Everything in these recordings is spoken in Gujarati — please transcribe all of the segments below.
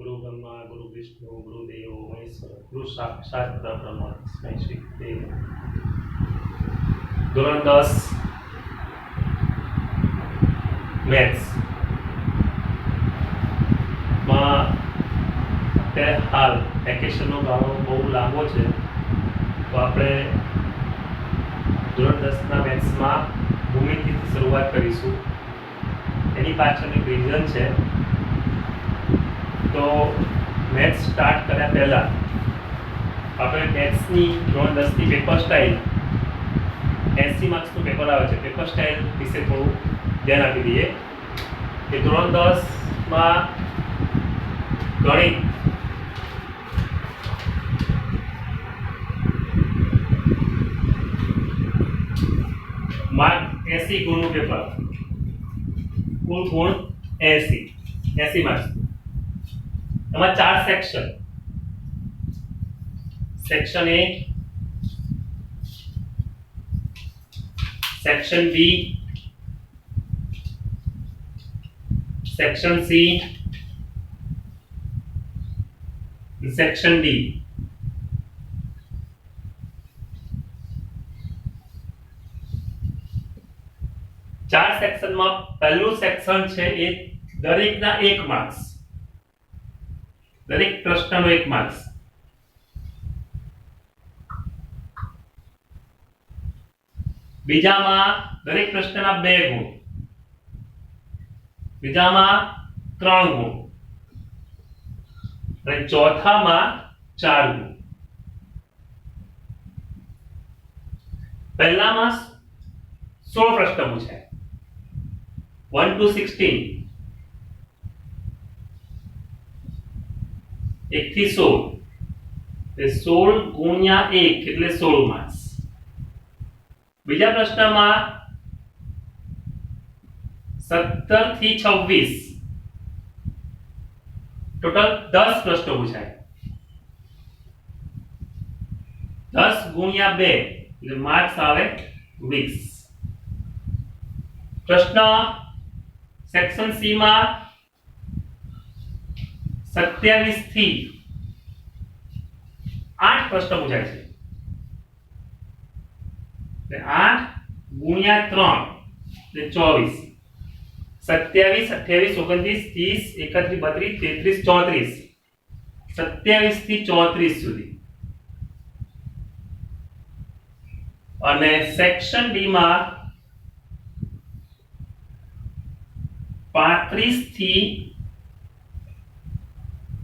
गुरु ब्रह्मा गुरु विष्णु गुरुदेव महेश्वर गुरु साक्षात परब्रह्म तस्मै श्री गुरुदेव ધોરણ 10 મેથ્સ માં અત્યારે હાલ વેકેશનનો ગાળો બહુ લાંબો છે તો આપણે ધોરણ 10ના મેથ્સમાં ભૂમિતિથી શરૂઆત કરીશું. એની પાછળ એક રીઝન છે. તો મેથ્સ સ્ટાર્ટ કર્યા પહેલા આપણે મેથ્સની ધોરણ 10ની પેપર સ્ટાઇલ 80 માર્ક્સનું પેપર આવે છે. પેપર સ્ટાઇલ વિશે થોડું ધ્યાન આપી દઈએ કે ધોરણ 10માં ગણિત માર્ક 80 ગુણનું પેપર, કુલ ગુણ 80 માર્ક્સ. એમાં 4 section. Section A, section B, section C, section D. ચાર સેક્શનમાં પહેલું સેક્શન છે એ દરેકના 1 માર્ક્સ, દરેક પ્રશ્નનો 1 માર્ક્સ. બીજામાં દરેક પ્રશ્નના 2 ગુણ, બીજામાં 3 ગુણ અને ચોથામાં 4 ગુણ. પહેલામાં 16 પ્રશ્ન પૂછાય 1 to 16, 1 થી 16 એ 16 ગુણ્યા 1 એટલે 16 માર્ક્સ. બીજા પ્રશ્નમાં 17 થી 26 ટોટલ 10 પ્રશ્નો પૂછાય. 10 ગુણ્યા 2 એટલે માર્ક્સ આવે 20. પ્રશ્ન સેક્શન C માં 27 થી 8 પ્રશ્ન પૂછાય છે. 8 ગુણ્યા 3 એટલે 24. 27, 28, 29, 30, 31, 32, 33, 34. 27 થી 34 સુધી. અને સેક્શન D માં 35 થી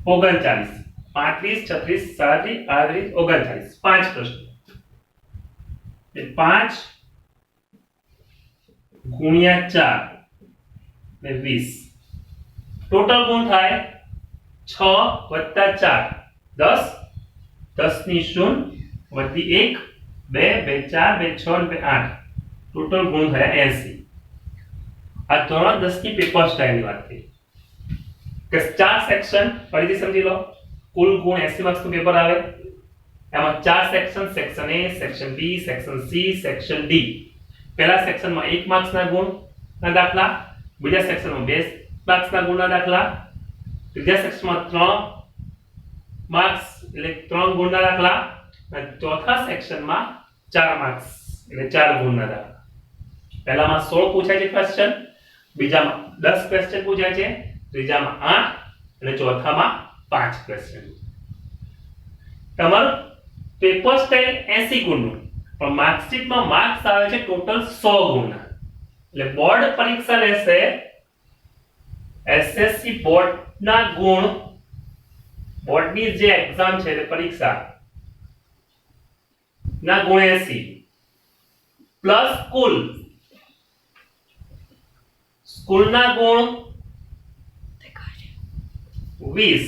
39, 35, 36, 37, 38, 39, 5 પ્રશ્નો. 5 ગુણ્યા 4 એટલે 20. ટોટલ ગુણ થાય 6 વત્તા 4 10, 10 ની 0 વધી 1 2 2 4 2 6 2 8. ટોટલ ગુણ થયા 80. આ ધોરણ 10 ની પેપર સ્ટાઇલની વાત થઈ કે 4 સેક્શન ફરીથી સમજી લો. કુલ ગુણ 80 માર્ક્સનું પેપર આવે. એમાં 4 section, section A, section B, section C, section D. પહેલા સેક્શનમાં 1 માર્ક્સના ગુણના દાખલા, બીજા સેક્શનમાં 2 માર્ક્સના ગુણના દાખલા, ત્રીજા સેક્શનમાં 3 માર્ક્સ એટલે 3 ગુણના દાખલા અને ચોથા સેક્શનમાં 4 માર્ક્સ એટલે 4 ગુણના દાખલા. પહેલામાં 16 પૂછાય છે ક્વેશ્ચન, બીજામાં 10 ક્વેશ્ચન પૂછાય છે, ત્રીજામાં 8 અને ચોથામાં 5 ક્વેશ્ચન. તમારું પેપર સ્ટાઇલ 80 ગુણનું, પણ માર્કશીટમાં માર્ક્સ આવે છે ટોટલ 100 ગુણના. એટલે બોર્ડ પરીક્ષા લેશે એસએસસી બોર્ડના ગુણ, બોર્ડની જે એક્ઝામ છે તે પરીક્ષા ના ગુણ 80 પ્લસ કુલ સ્કૂલના ગુણ 20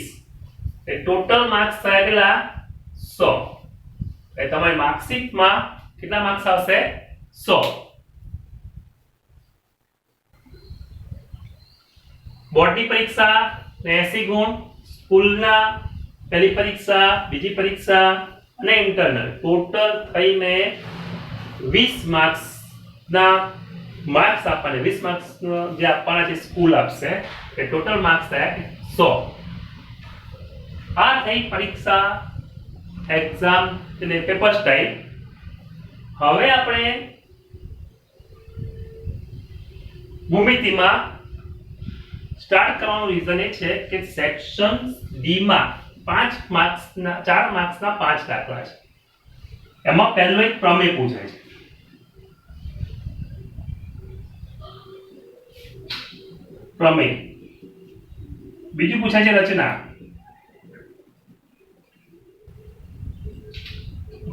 એ ટોટલ માર્ક્સ થાય કેટલા 100. એ તમારી માર્કશીટમાં કેટલા માર્ક્સ આવશે 100. બોર્ડની પરીક્ષા 80 ગુણ, સ્કૂલના પહેલી પરીક્ષા, બીજી પરીક્ષા અને ઇન્ટરનલ ટોટલ થઈને 20 માર્ક્સના માર્ક્સ આપવાને 20 માર્ક્સ જે આપવાના છે સ્કૂલ આપશે એ ટોટલ માર્ક્સ થાય 100. આ થઈ પરીક્ષા એક્ઝામ એટલે પેપર સ્ટાઇલ. હવે આપણે ભૂમિતિમાં સ્ટાર્ટ કરવાનું રીઝન એ છે કે સેક્શન ડી માં 4 માર્ક્સના 5 દાખલા છે. એમાં પહેલો એક પ્રમેય પૂછાય છે. પ્રમેય. બીજું પૂછાય છે રચના.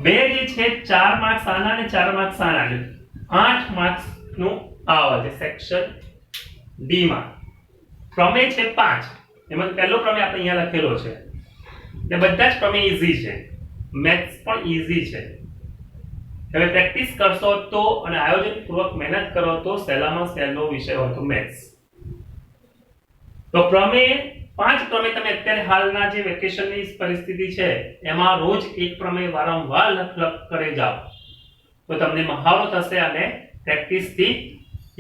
બે જે છે 4 માર્ક્સ આના અને 4 માર્ક્સ આના છે. 8 માર્ક્સ નું આવે છે સેક્શન ડી માં. પ્રમેય છે 5. એમાં પહેલો પ્રમેય આપણે અહીંયા લખેલો છે. એ બધા જ પ્રમેય ઈઝી છે. મેથ્સ પણ ઈઝી છે. તમે પ્રેક્ટિસ કરશો તો અને આયોજનપૂર્વક મહેનત કરો તો સહેલામાં સહેલો વિષય હોય તો મેથ્સ. તો પ્રમેય 5 પ્રમેય તમે અત્યારે હાલના જે વેકેશનની પરિસ્થિતિ છે એમાં રોજ એક પ્રમેય વારંવાર લખ કરે જાઓ તો તમને મહાવરો થશે અને પ્રેક્ટિસથી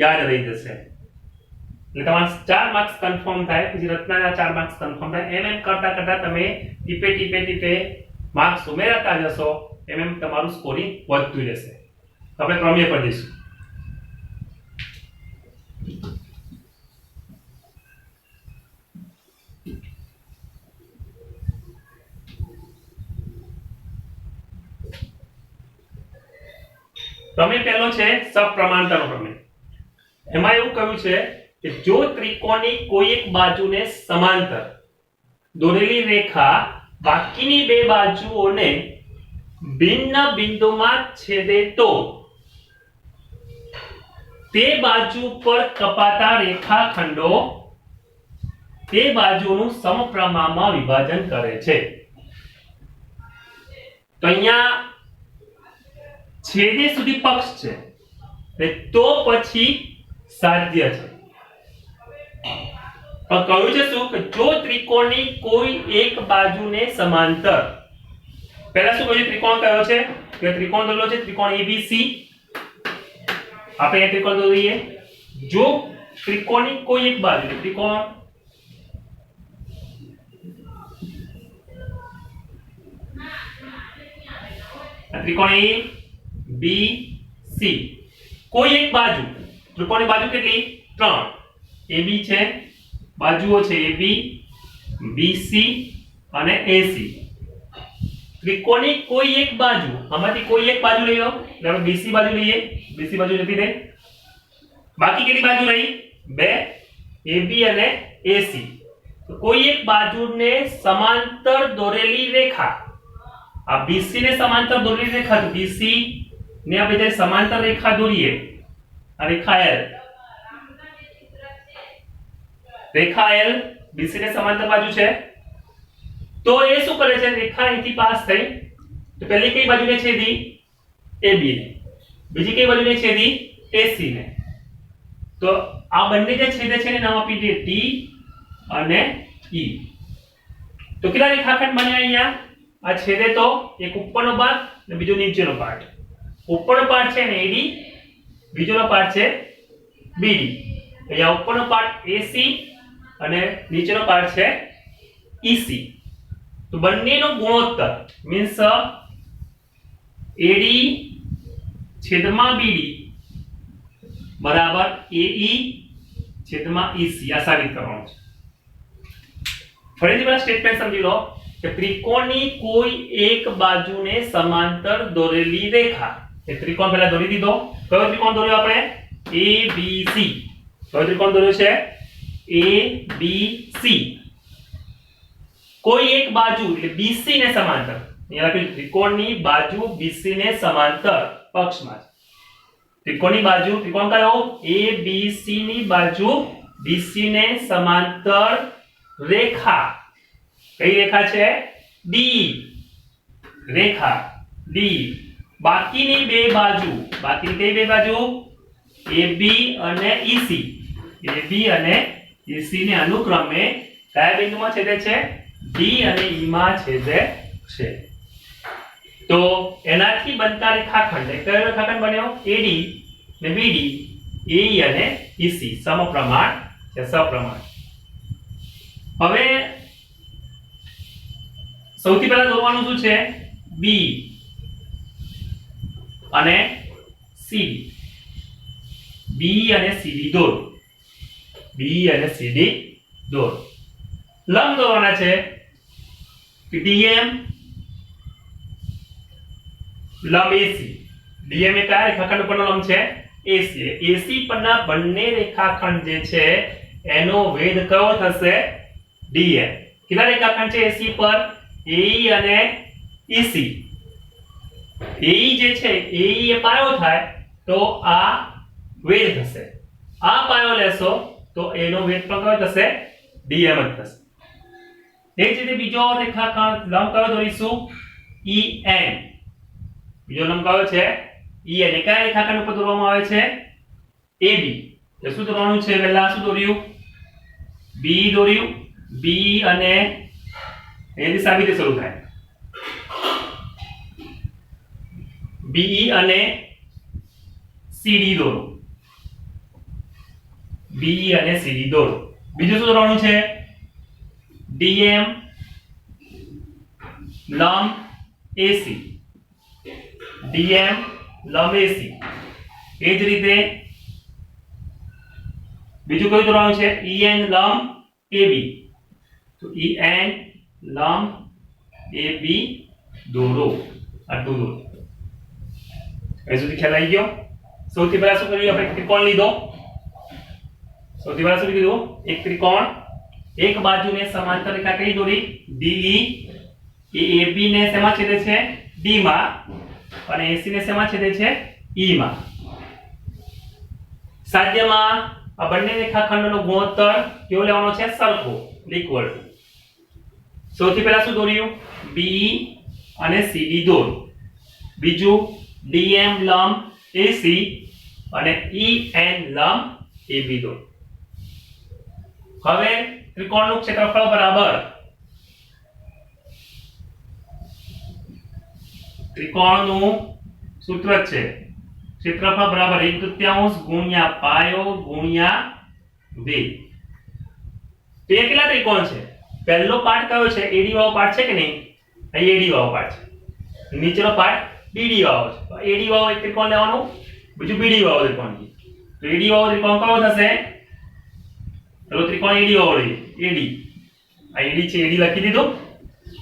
યાદ રહી જશે. એટલે તમારા 4 માર્ક્સ કન્ફર્મ થાય, પછી રચનાના 4 માર્ક્સ કન્ફર્મ થાય. એમ કરતા કરતા તમે ટીપે માર્ક્સ ઉમેરતા જશો એમ તમારું સ્કોરિંગ વધતું જશે. તો આપણે પ્રમેય પર જઈશું. પ્રમેય પહેલો છે સપ્રમાણતાનો પ્રમેય. એમાં એવું કહ્યું છે કે જો ત્રિકોણની કોઈ એક બાજુને સમાંતર દોરેલી રેખા બાકીની બે બાજુઓને ભિન્ન બિંદુમાં છેદે તો તે બાજુ પર કપાતા રેખાખંડો તે બાજુનું સમપ્રમાણમાં વિભાજન કરે છે. તો અહીંયા છેદે સુધી પક્ષ છે તો પછી સાધ્ય છે. પણ કહ્યું છે શું કે જો ત્રિકોણની કોઈ એક બાજુને સમાંતર. પહેલા શું કહ્યું? ત્રિકોણ કયો છે કે ત્રિકોણ દોરેલો છે ત્રિકોણ ABC. આપણે એ ત્રિકોણ દોરીએ. જો ત્રિકોણની કોઈ એક બાજુ ત્રિકોણ ત્રિકોણ ABC કોઈ એક બાજુ ત્રિકોણની બાજુ કેટલી? 3. AB છે, બાજુઓ છે AB, BC અને AC. ત્રિકોણની કોઈ એક બાજુ, આમાંથી કોઈ એક બાજુ લઈ લો. એટલે આપણે BC બાજુ લઈએ. BC બાજુ જતી રહે. બાકી કેટલી બાજુ રહી? 2 AB અને AC. તો કોઈ એક બાજુને સમાંતર દોરેલી રેખા. આ BC ને સમાંતર દોરેલી રેખા તો BC ને આપણે જે સમાંતર રેખા દોરીએ આ રેખા L. રેખા L BC ને સમાંતર બાજુ છે તો એ શું કરે છે? રેખા અહીંથી પાસ થઈ તો પહેલી કઈ બાજુને છેદી? AB ને. બીજી કઈ બાજુને છેદી? AC ને. તો આ બંને જે છેદે છે એને નામ આપી દે T અને E. તો કેટલા રેખાખંડ બન્યા અહીંયા? આ છેદે તો એક ઉપરનો ભાગ અને બીજો નીચેનો પાર્ટ. ઉપરનો પાર્ટ છે ને AD, બીજોનો પાર્ટ છે BD. અહીંયા ઉપરનો પાર્ટ AC અને નીચેનો પાર્ટ છે EC. તો બંનેનો ગુણોત્તર મીન્સ AD છેદમાં BD બરાબર AE છેદમાં EC. આ સાબિત કરવાનું છે. ફરીથી પેલા સ્ટેટમેન્ટ સમજી લો કે ત્રિકોણની કોઈ એક બાજુને સમાંતર દોરેલી રેખા. એ ત્રિકોણ પહેલા દોરી દીધો. કયો ત્રિકોણ દોર્યો આપણે? ABC. કયો ત્રિકોણ દોર્યો છે? ABC. કોઈ એક બાજુ એટલે BC ને સમાંતર. અહીંયા લખ્યું ત્રિકોણની બાજુ BC ને સમાંતર પક્ષમાં છે. ત્રિકોણની બાજુ ત્રિકોણ કયો? ABC ની બાજુ BC ને સમાંતર રેખા. કઈ રેખા છે? D. રેખા D. બાકીની બે બાજુ, બાકીની કઈ બે બાજુ? AB અને EC. AB અને EC ને અનુક્રમે કયા બિંદુમાં છેદે છે? D અને E માં છેદે છે. તો એનાથી બનતા રેખાખંડ કયો રેખાખંડ બન્યો? AD ને BD, AE અને EC સમપ્રમાણ છે, સપ્રમાણ. હવે સૌથી પહેલા દોરવાનું શું છે બી અને સીડી. બી અને સીડી દોર. બી અને સીડી દોર. લંબ દોરવાના છે ડીએમ લંબ એસી. ડીએમ એ કયા રેખાખંડ ઉપરનો લંબ છે એસી. એસી પરના બંને રેખાખંડ જે છે એનો વેધ કયો થશે ડીએમ. કેટલા રેખાખંડ છે એસી પર એઈ અને ઈસી. એઈ જે છે એઈ એ પાયો થાય તો આ વેધ થશે. આ પાયો લેશો તો એનો વેધ પણ કયો થશે ડીએમ જ થશે. એ જ રીતે બીજો રેખાખંડ લંબ કયો દોરીશું ઈએન. બીજો લંબ કયો છે ઈએન. એ કયા રેખાખંડ ઉપર દોરવામાં આવે છે એબી. તો શું દોરવાનું છે પહેલા શું દોર્યું બી દોર્યું. બી અને એની સાબિત શરૂ થાય બી અને સીડી દોરો. બી અને સીડી દોરો. બીજું શું દોરવાનું છે ડીએમ લંબ એસી. ડીએમ લંબ એસી. એ જ રીતે બીજું કયું દોરવાનું છે ઈએન લંબ એબી. તો ઈએન લંબ એબી દોરો. આટલું દોરો. એ સુધી ખ્યાલ આવી ગયો. સૌથી પહેલા શું કર્યું આપણે ત્રિકોણ લીધો. સૌથી પહેલા શું કીધું એક ત્રિકોણ. એક બાજુને સમાંતર રેખા કઈ દોરી ડીઈ. એ એબી ને શેમાં છેદે છે ડી માં અને એસી ને શેમાં છેદે છે ઈ માં. સાધ્યમાં આ બંને રેખાખંડોનો ગુણોત્તર કેવો લેવાનો છે સરખો ઇક્વલ ટુ. સૌથી પહેલા શું દોર્યું બી અને સીડી દોર. બીજું ડીએમ લંબ એસી અને ઈએન લંબ એબી દોર. હવે ત્રિકોણનું ક્ષેત્રફળ બરાબર ત્રિકોણનું સૂત્ર છે ક્ષેત્રફળ બરાબર 1/3 ગુણ્યા પાયો ગુણ્યા વેગ. તો એ કેટલા ત્રિકોણ છે પહેલો પાર્ટ કયો છે એડી વાળો પાર્ટ છે કે નહીં અહીં એડી વાળો પાર્ટ છે. નીચેનો પાર્ટ બીડી વાળો છે. એડી વાળો એક ત્રિકોણ લેવાનું બીજું બીડી વાળો ત્રિકોણ. તો એડી વાળો ત્રિકોણ કયો થશે પેલો ત્રિકોણ એડી વાળો લઈએ એડી. આ એડી છે એડી લખી દીધું.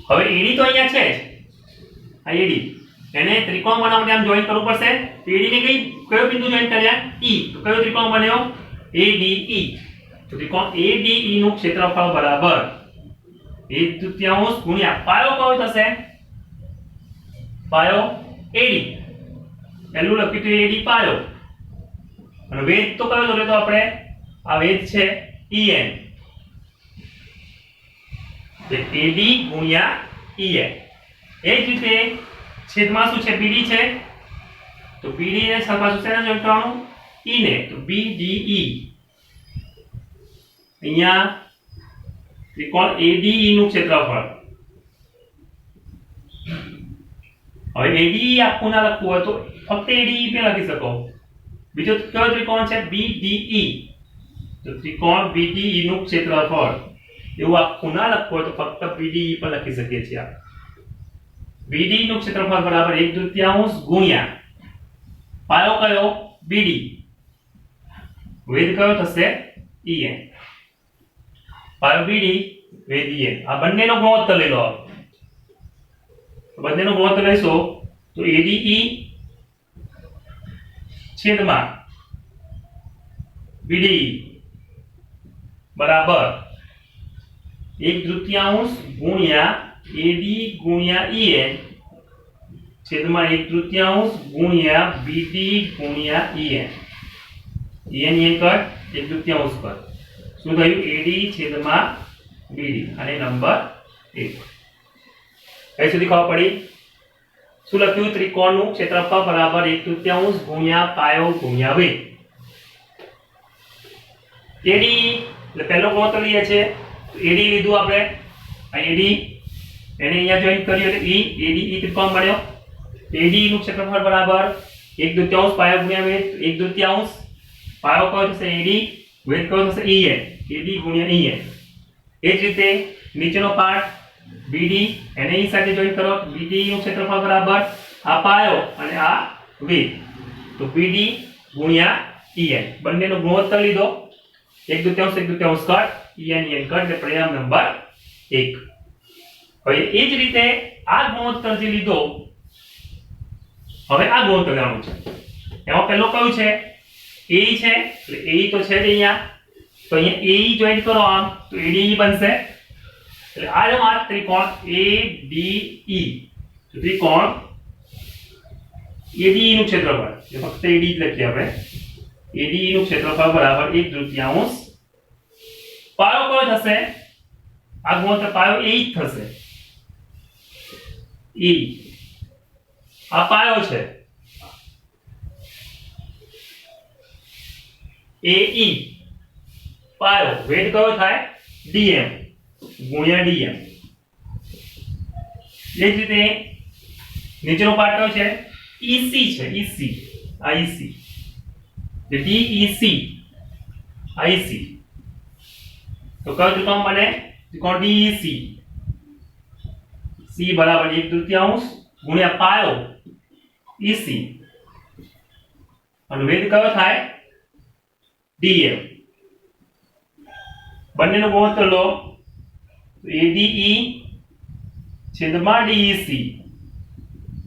હવે એડી તો અહીંયા છે જ આ એડી. એને ત્રિકોણ બનાવવા માટે આમ જોઈન્ટ કરવું પડશે. એડી ને કયો બિંદુ જોઈન્ટ કર્યા ઈ. તો કયો ત્રિકોણ બન્યો એડીઈ. તો ત્રિકોણ એડીઈ નું ક્ષેત્રફળ બરાબર 1/3 ગુણ્યા પાયો કયો થશે પાયો એડી. પહેલું લખ્યું તો એડી પાયો અને વેધ તો કયો દોર્યો તો આપણે આ વેધ છે ઈએન. એડી ગુણ્યા ઈએન. એ જ રીતે છેદમાં શું છે બીડી છે તો બીડી ને પાછું શેના જોઈન્ટ કરવાનું ઈ ને. તો બીડીઈ. અહીંયા ત્રિકોણ એડીઈ નું ક્ષેત્રફળ. હવે એડીઈ આખું ના લખવું હોય તો ફક્ત એડીઈ પણ લખી શકો. બીજો કયો ત્રિકોણ છે બીડીઈ. તો ત્રિકોણ બીડીઈ નું ક્ષેત્રફળ એવું આખું ના લખવું હોય તો ફક્ત બીડીઈ પણ લખી શકીએ છીએ. બીડી નું ક્ષેત્રફળ બરાબર 1/3 ગુણ્યા પાયો કયો બીડી વેધ કયો થશે ઈએન. પાયો બીડી વેધ ઈએન. આ બંનેનો ગુણોત્તર લઈ લો. બંનેનો ગુણોત્તર લેશો તો એડીઈ છેદમાં બીડી બરાબર 1/3 ગુણ્યા એડી ગુણ્યા ઈએન છેદમાં 1/3 ગુણ્યા બીડી ગુણ્યા ઈએન. ઈએન ઈએન કર 1/3 કર. શું થયું એડી છેદમાં બીડી અને નંબર 1. કઈ સુધી ખબર પડી. શું લખ્યું ત્રિકોણનું ક્ષેત્રફળ બરાબર 1/3 ગુણ્યા પાયો ગુણ્યા વેગ. એડી એટલે પહેલો ગુણોત્તર લઈએ છે એડી લીધું આપણે આ એડી એને અહીંયા જોઈન્ટ કર્યું એટલે ઈ એડી ત્રિકોણ બન્યો. એડી નું ક્ષેત્રફળ બરાબર 1/3 પાયો ગુણ્યા વેગ. 1/3 પાયો કયો થશે એડી વેગ કયો થશે ઈએન. એડી ગુણ્યા ઈએન. એ જ રીતે નીચેનો પાર્ટ BD એને ઈ સાથે જોઈન કરો BD નું ક્ષેત્રફળ બરાબર આ પાયો અને આ વેધ તો BD ગુણ્યા EN બંનેનો ગુણોત્તર લીધો 1/2 1/2 કટ EN કટ એટલે પરિણામ નંબર 1 હવે એ જ રીતે આ ગુણોત્તર જે લીધો હવે આ ગુણોત્તર લેવાનું છે એમાં પહેલો કયું છે AE છે એટલે AE તો છે જ અહીંયા તો અહીંયા AE જોઈન કરો આમ તો ADE બનશે એટલે આ જો આ ત્રિકોણ ADE તો ત્રિકોણ ADE નું ક્ષેત્રફળ જે ફક્ત ADE જ લખીએ આપણે ADE નું ક્ષેત્રફળ બરાબર 1/3 પાયો કયો થશે આ ગુણોત્તર પાયો A જ થશે E આ પાયો છે AE પાયો વેધ કયો થાય DM ગુણ્યા DM એ જ રીતે નીચેનો પાર્ટ કયો છે EC છે EC આ EC જે DEC આ EC તો કયો ત્રિકોણ બને ત્રિકોણ DEC C બરાબર 1/3 ગુણ્યા પાયો EC અને વેધ કયો થાય DM બંનેનો ગુણોત્તર લો તો ADE છેદમાં DEC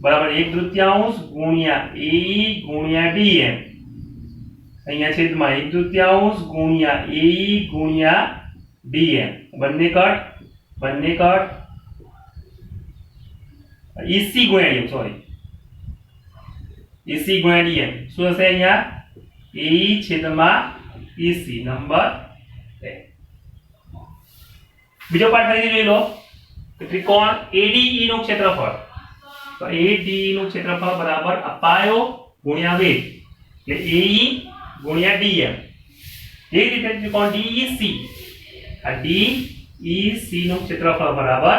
બરાબર 1/3 ગુણ્યા AE ગુણ્યા DM અહીંયા છેદમાં 1/3 ગુણ્યા AE ગુણ્યા DM બંને કટ EC ગુણ્યા DM સોરી EC ગુણ્યા DM શું હશે અહીંયા AE છેદમાં EC નંબર 2 બીજો પાર્ટ ફરીથી જોઈ લો કે ત્રિકોણ ADE નું ક્ષેત્રફળ તો ADE નું ક્ષેત્રફળ બરાબર પાયો ગુણ્યા વેધ એટલે AE ગુણ્યા DM એ રીતે ત્રિકોણ DEC આ DEC નું ક્ષેત્રફળ બરાબર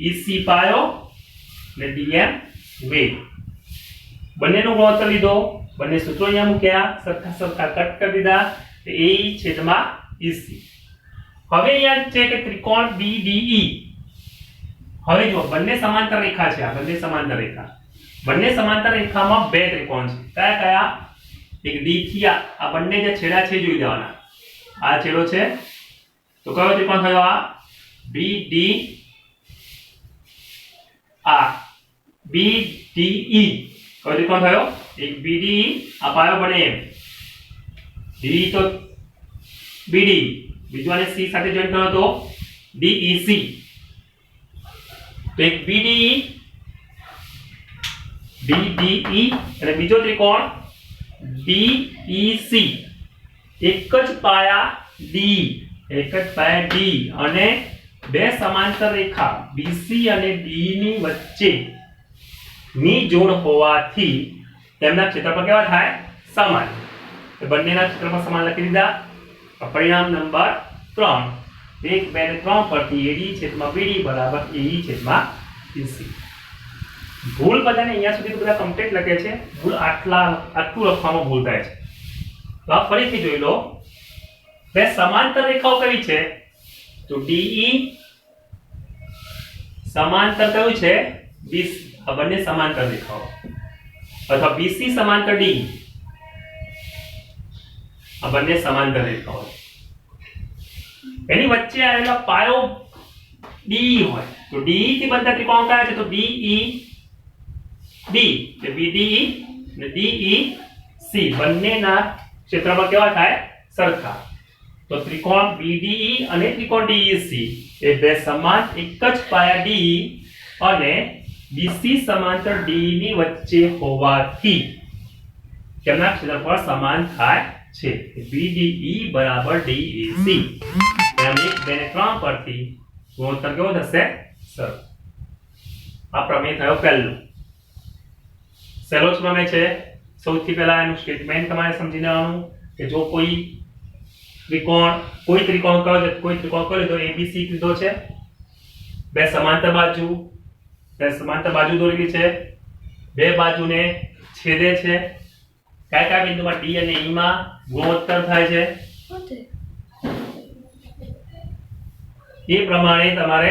EC પાયો એટલે DM વેધ બંનેનો ગુણોત્તર લીધો બંને સૂત્રો અહીંયા મૂક્યા સરખા કટ કરી દીધા AE છેદમાં EC હવે અહીંયા છે કે ત્રિકોણ BDE હવે જો બંને સમાંતર રેખા છે આ બંને સમાંતર રેખામાં બે ત્રિકોણ છે કયા એક D થી આ બંને જે છેડા છે જોઈ લેવાના આ છેડો છે તો કયો ત્રિકોણ થયો આ BD આ BDE કયો ત્રિકોણ થયો એક BDE આ પાયો બને એમ D તો BD બીજો આને C સાથે જોઈન કરો તો DEC તો એક BDE BDE અને બીજો ત્રિકોણ DEC એક જ પાયા D અને બે સમાંતર રેખા BC અને D ની વચ્ચે ની જોડ હોવાથી તેમના ક્ષેત્રફળ કેવા થાય સમાન તો બંનેના ક્ષેત્રફળ સમાન લખી દીધા પરિણામ નંબર 3 1 2 અને 3 પરથી AD છેદમાં BD બરાબર AE છેદમાં EC ભૂલ બધાને અહીંયા સુધી બધા કમ્પ્લીટ લખે છે ભૂલ આટલું લખવામાં ભૂલ થાય છે તો આ ફરીથી જોઈ લો બે સમાંતર રેખાઓ કઈ છે તો DE સમાંતર કયું છે BC આ બંને સમાંતર રેખાઓ અથવા BC સમાંતર D આ બંને સમાંતર રેખાઓ એની વચ્ચે આવેલા પાયો DE હોય તો DE થી બનતા ત્રિકોણ કયા છે તો DE D એટલે BDE અને DEC બંનેના ક્ષેત્રફળ કેવા થાય સરખા તો ત્રિકોણ BDE અને ત્રિકોણ DEC એ બે સમાન એક જ પાયા DE અને BC સમાંતર DE ની વચ્ચે હોવાથી તેમના ક્ષેત્રફળ સમાન થાય છે BDE બરાબર DEC એમ 1 2 અને 3 પરથી ગુણોત્તર કેવો થશે સર આ પ્રમેય થયો પહેલો સહેલો જ પ્રમેય છે સૌથી પહેલા એનું સ્ટેટમેન્ટ તમારે સમજી લેવાનું કે જો કોઈ ત્રિકોણ કયો તો ABC કીધો છે બે સમાંતર બાજુ દોરેલી છે બે બાજુને છેદે છે કયા બિંદુમાં D અને E માં ગુણોત્તર થાય છે એ પ્રમાણે તમારે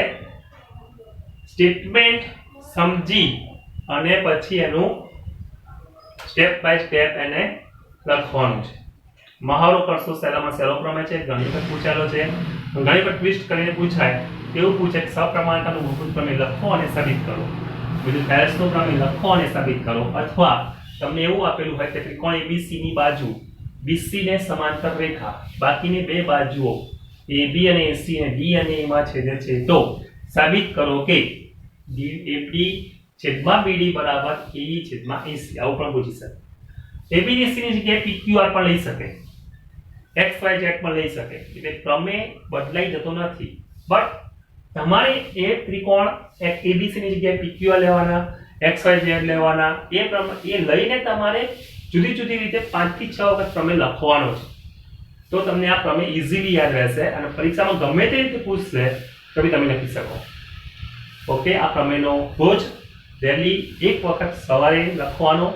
સ્ટેટમેન્ટ સમજી અને પછી એનું સ્ટેપ બાય સ્ટેપ એને લખવાનું છે. મહાવરો કરશો સહેલામાં સહેલો પ્રમેય છે, ઘણી વખત પૂછાયેલો છે, ઘણી વખત ટ્વિસ્ટ કરીને પૂછાય એવું પૂછે કે સપ્રમાણતાનું મૂળભૂત પ્રમેય લખો અને સાબિત કરો, બીજું ફેરેસનો પ્રમેય લખો અને સાબિત કરો, અથવા તમને એવું આપેલું હોય કે ત્રિકોણ ABC ની બાજુ BC ને સમાંતર રેખા બાકીની બે બાજુઓ AB અને AC ને D અને A માં છેદે છે તો સાબિત કરો કે AB છેદમાં BD બરાબર AE છેદમાં AC. આવું પણ પૂછી શકે. AB ની AC ની જગ્યાએ PQR પણ લઈ શકે, XYZ પણ લઈ શકે, એટલે પ્રમેય બદલાઈ જતો નથી. બટ તમારે એ ત્રિકોણ ABC ની જગ્યાએ PQR લેવાના, XYZ લેવાના, એ લઈને તમારે જુદી જુદી રીતે 5 થી 6 વખત પ્રમેય લખવાનો છે. તો તમને આ પ્રમેય ઈઝીલી યાદ રહેશે અને પરીક્ષામાં ગમે તે રીતે પૂછશે તો બી તમે લખી શકો. ઓકે, આ પ્રમેયનો રોજ ડેલી એક વખત સવારે લખવાનો,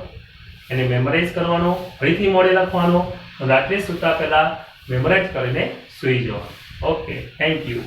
એને મેમરાઇઝ કરવાનો, ફરીથી મોડે લખવાનો, રાત્રે સૂતા પહેલા મેમરાઇઝ કરીને સૂઈ જવાનું. Okay, thank you.